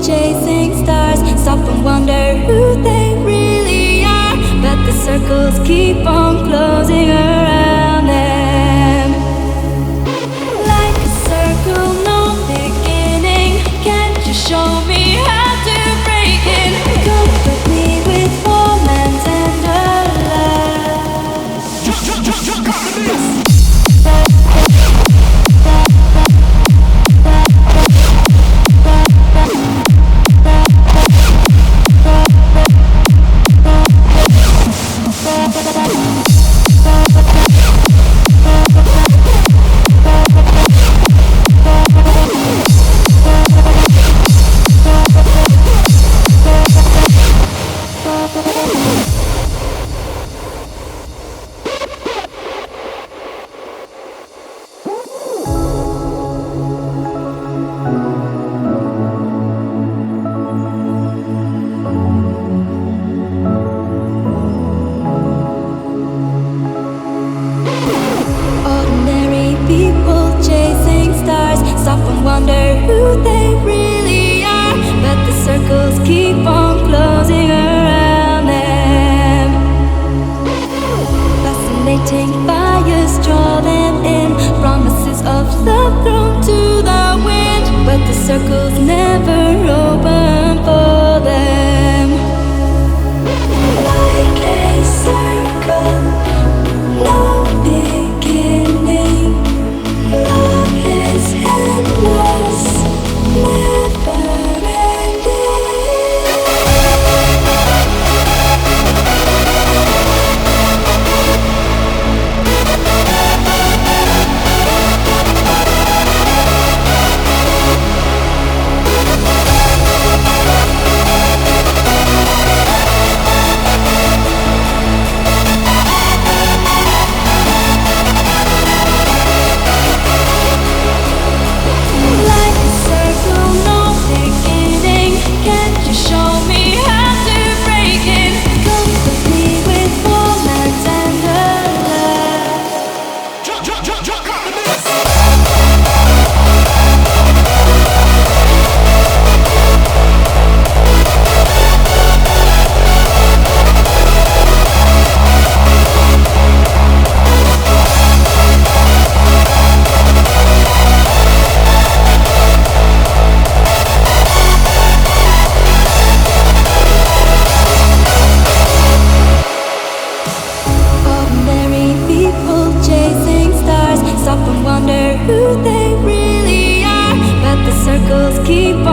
chasing stars stop and wonder who they really are, but the circles keep on closing around them. Like a circle, no beginning. Can't you show me how to break it? Comfort me with warm and tender love. Keep on closing around them. Fascinating fires draw them in. Promises of love thrown to the wind, but the circles never open for them. Like a circle, no beginning. Love is endless, never. Who they really are, but the circles keep on